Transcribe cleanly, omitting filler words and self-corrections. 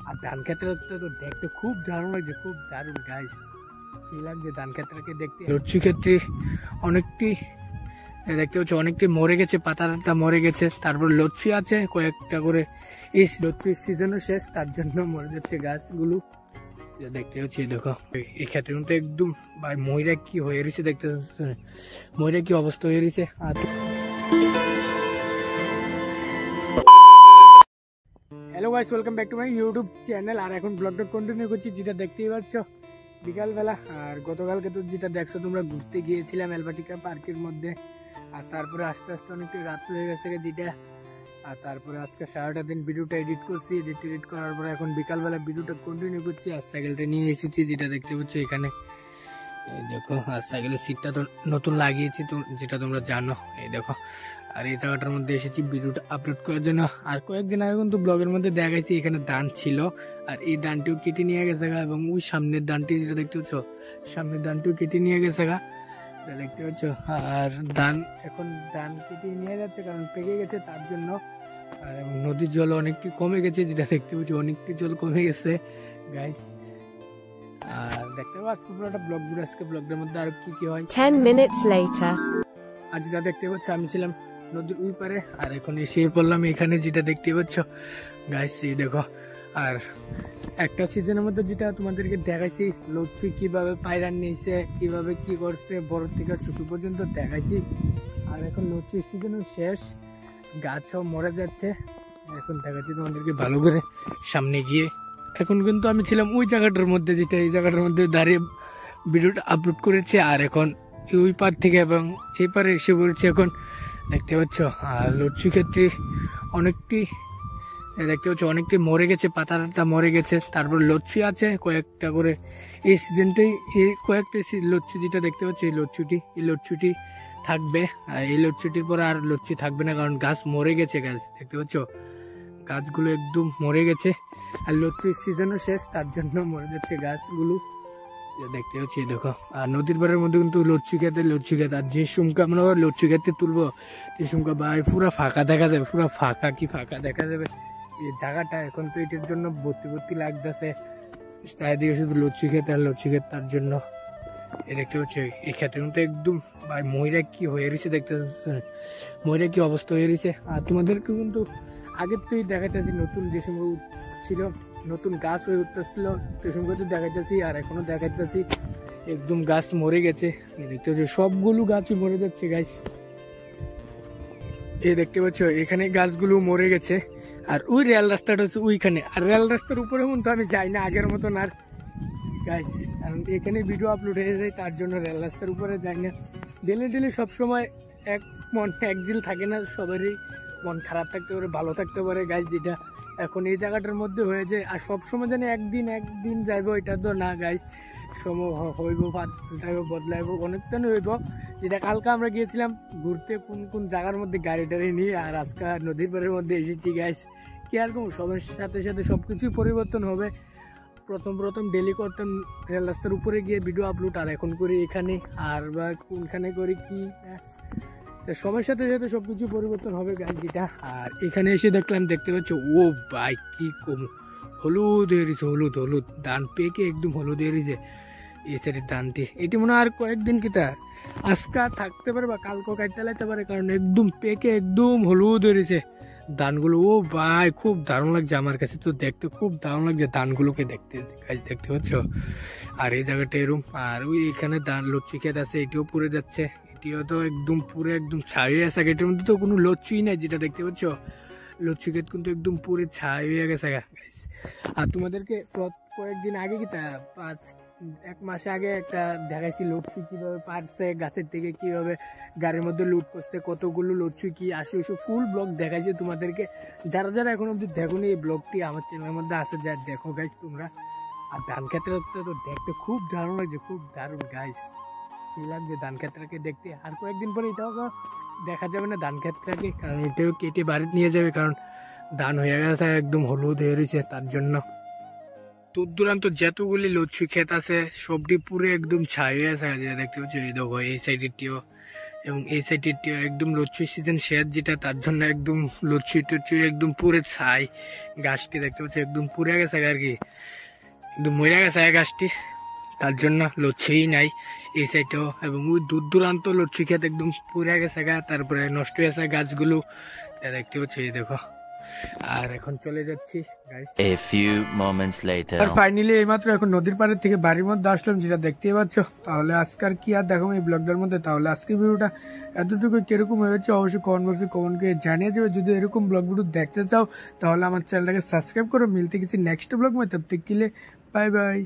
আর ধান ক্ষেত্রে তো দেখতে খুব দারুণ লাগছে, খুব দারুণ গাইস, কি লাগছে ধান ক্ষেত্রকে দেখতে। লচ্ছি ক্ষেত্রে অনেকটি দেখতে হচ্ছে, অনেকটি মরে গেছে, পাতা মরে গেছে, তারপর লচ্ছি আছে কয়েকটা করে। এই লচ্ছির সিজনও শেষ, তার জন্য মরে যাচ্ছে গাছগুলো দেখতে হচ্ছে। দেখো এই ক্ষেত্রে কিন্তু একদম ভাই ময়রা কি হয়ে রয়েছে, দেখতে ময়রা কি অবস্থা হয়ে রয়েছে। আর hello guys, welcome back to my YouTube channel. আর এখন ব্লগটা কন্টিনিউ করছি, যেটা দেখতেই পাচ্ছ বিকালবেলা। আর গতকালকে তো যেটা দেখছো তোমরা, ঘুরতে গিয়েছিলাম এলবাটিকা পার্কের মধ্যে। আর তারপরে আস্তে আস্তে অনেকটা রাত হয়ে গেছে যেটা। আর তারপরে আজকে সারাটা দিন ভিডিওটা এডিট করছি, এডিট করার পরে এখন বিকালবেলা ভিডিওটা কন্টিনিউ করছি। আর সাইকেলটা নিয়ে এসেছি, যেটা দেখতে পাচ্ছ এখানে দেখো। আর সাইকেলের সিটটা তো নতুন লাগিয়েছি, তো যেটা তোমরা জানো। এই দেখো, আর এই জায়গাটার মধ্যে এসেছি ভিডিওটা আপলোড করার জন্য। আর কয়েকদিন আগে কিন্তু ব্লগের মধ্যে দেখাইছি এখানে দান ছিল, আর এই দানটিও কেটে নিয়ে গেছে গা। এবং ওই সামনের দানটি যেটা দেখতে পাচ্ছ, সামনের দানটিও কেটে নিয়ে গেছে গা, দেখতে পাচ্ছ। আর ধান এখন ধান কেটে নিয়ে যাচ্ছে, কারণ পেকে গেছে তার জন্য। আর নদীর জল অনেকটি কমে গেছে, যেটা দেখতে পাচ্ছি অনেকটি জল কমে গেছে গাইস। আর দেখতে পাবো আজকে পুরোটা ব্লগ ঘুরে, আজকে ব্লগের মধ্যে আর কি কি হয়। 10 minutes later. আর যেটা দেখতে পাচ্ছ, আমি ছিলাম নদীর ওই পারে, আর এখন এসে পড়লাম এখানে, যেটা দেখতে পাচ্ছ গাইস। এই দেখো, আর একটা সিজনের মধ্যে যেটা তোমাদেরকে দেখাইছি, লচ্ছি কিভাবে পায়রা নিয়েছে, কিভাবে কি করছে, বড় থেকে ছোট পর্যন্ত দেখাইছি। আর এখন লচ্ছির সিজনও শেষ, গাছ সব মরে যাচ্ছে। এখন দেখাচ্ছি তোমাদেরকে ভালো করে সামনে গিয়ে। এখন কিন্তু আমি ছিলাম ওই জায়গাটার মধ্যে, যেটা এই জায়গাটার মধ্যে দাঁড়িয়ে ভিডিওটা আপলোড করেছে। আর এখন ওই পার থেকে এবং এই পারে এসে পড়েছি এখন, দেখতে পাচ্ছ। আর লচ্ছি ক্ষেত্রে অনেকটি দেখতে পাচ্ছ, অনেকটি মরে গেছে, পাতা মরে গেছে, তারপর লচ্ছি আছে কয়েকটা করে। এই সিজনটাই এই কয়েকটা লচ্ছি যেটা দেখতে পাচ্ছ, এই লচ্ছিটি থাকবে। আর এই লচ্ছিটির পর আর লচ্ছি থাকবে না, কারণ গাছ মরে গেছে। গাছ দেখতে পাচ্ছ, গাছগুলো একদম মরে গেছে। আর লচ্ছির সিজনও শেষ, তার জন্য মরে যাচ্ছে গাছগুলো দেখতে হচ্ছে। দেখো, আর নদীর পাড়ের মধ্যে কিন্তু লচ্ছি খেত। আর যে সুমকা আমরা লচ্ছি খেতে তুলবো, এই সুমকা ভাই পুরা ফাঁকা দেখা যাবে, পুরা ফাঁকা কি ফাঁকা দেখা যাবে এই জায়গাটা। এখন তো এটার জন্য ভর্তি লাগতেছে, চারিদিকে শুধু লচ্ছি খেত আর লচ্ছি খেত, তার জন্য এ দেখতে হচ্ছে। এই ক্ষেত্রে কিন্তু একদম ভাই ময়রা কি হয়ে রয়েছে, দেখতে ময়রা কি অবস্থা হয়ে রয়েছে। আর তোমাদেরকে কিন্তু আগের তুই দেখাইতেছি, নতুন যে সময় ছিল, নতুন গাছ হয়ে উঠতেছিল, সেই সময় তো দেখাইতেছি। আর এখনো দেখাইতেছি একদম গাছ মরে গেছে, দেখতে হচ্ছে সবগুলো গাছই মরে যাচ্ছে গাছ। এই দেখতে পাচ্ছ এখানে গাছগুলো মরে গেছে। আর ওই রেল রাস্তাটা হচ্ছে ওইখানে, আর রেল রাস্তার উপরে কিন্তু আমি যাই না আগের মতন আর গাইস, কারণ এখানে ভিডিও আপলোড হয়ে যায়, তার জন্য রেল রাস্তার উপরে যাই না। ডেলি সবসময় এক জিল থাকে না, সবারই মন খারাপ থাকতে পারে, ভালো থাকতে পারে গাইস, যেটা এখন এই জায়গাটার মধ্যে হয়ে যায়। আর সবসময় জানি একদিন যাইবো, এটা তো না গাইস, সময় হইব, পাল্টাইব, বদলাইব, অনেকটা হইব। যেটা কালকে আমরা গিয়েছিলাম ঘুরতে কোন জায়গার মধ্যে গাড়ি টাড়ি নিয়ে, আর আজকে নদীর পাড়ের মধ্যে এসেছি গাইস। কি আর কম, সবার সাথে সবকিছুই পরিবর্তন হবে। প্রথম ডেলি করতাম রেল রাস্তার উপরে গিয়ে ভিডিও আপলোড, আর এখন করি এখানে, আর বা কোনখানে করি কি, সময়ের সাথে সবকিছু পরিবর্তন হবে গাছ যেটা। আর এখানে এসে দেখতে পাচ্ছ, ও ভাই কি কম হলুদ হয়ে রয়েছে, হলুদ ধান পেকে একদম হলুদ হয়ে রয়েছে এই সাইডের ধানটি। এটি মনে হয় আর কয়েকদিন কি তা আজকা থাকতে পারে বা কালকে কাটতে লাগতে পারে, কারণ একদম পেকে একদম হলুদ হয়ে রয়েছে ধানগুলো। ও ভাই খুব দারুণ লাগছে, আমার কাছে তো দেখতে খুব দারুণ লাগছে ধানগুলোকে দেখতে পাচ্ছ। আর এই জায়গাটা এরম, আর ওই এখানে ধান লচ্ছি ক্ষেত আছে, এটিও পুড়ে যাচ্ছে, এটিও তো একদম পুরো একদম ছাই হয়ে গেছে। এটার মধ্যে তো কোনো লচ্ছিই নাই, যেটা দেখতে পাচ্ছ লচ্ছি ক্ষেত কিন্তু একদম পুরো ছাই হয়ে গেছে গাইস। আর তোমাদেরকে কয়েকদিন আগে কি তা 1 মাস আগে একটা দেখাইছি লচ্ছি কিভাবে পারছে গাছের থেকে, কিভাবে গাড়ির মধ্যে লুট করছে, কতগুলো লচ্ছি কি আসে, ওইসব ফুল ব্লগ দেখাইছি তোমাদেরকে। যারা এখন অব্দি দেখোনি, এই ব্লগটি আমার চ্যানেলের মধ্যে আছে, যা দেখো গাইস তোমরা। আর ধান ক্ষেত্রে তো দেখতে খুব দারুণ লাগছে, খুব দারুণ গাইস, কি লাগছে ধান ক্ষেত্রকে দেখতে। আর কয়েকদিন পরে এটাও দেখা যাবে না ধান ক্ষেত্রকে, কারণ এটাও কেটে বাড়িতে নিয়ে যাবে, কারণ ধান হয়ে গেছে একদম হলুদ হয়ে রয়েছে, তার জন্য। দূর দূরান্ত যতগুলি লচ্ছি ক্ষেত আছে সবটি পুরো একদম ছাই হয়ে আছে, দেখতে পাচ্ছ। এই দেখো এই সাইডেরটিও এবং এই সাইডে একদম লচ্ছু সিজন শেষ যেটা, তার জন্য একদম লচ্ছু টচ্ছু একদম পুরে ছাই। গাছটি দেখতে পাচ্ছি একদম পুড়ে গেছে আর কি, একদম মরে গেছে গাছটি, তার জন্য লচ্ছুই নাই এই সাইডেও। এবং ওই দূর দূরান্ত লচ্ছু খেতে একদম পুড়ে গেছে গা, তারপরে নষ্ট হয়ে গেছে গাছগুলো দেখতে পাচ্ছি, এই দেখো। আর এখন চলে যাচ্ছি A few moments later. আর ফাইনালি এইমাত্র এখন নদীর পাড়ের থেকে বাড়ির মধ্যে আসলাম, যেটা দেখতেই পাচ্ছ। তাহলে আজকাল কি আর দেখো এই ব্লগটার মধ্যে। তাহলে আজকের ভিডিওটা এতটুকু কিরকম হয়েছে অবশ্যই কমেন্ট বক্সে কমেন্ট করে জানিয়ে যাবে। যদি এরকম ব্লগ ভিডিও দেখতে চাও তাহলে আমার চ্যানেলটাকে সাবস্ক্রাইব করো। মিলতে গেছি নেক্সট ব্লগ में, तब तक के लिए बाय बाय।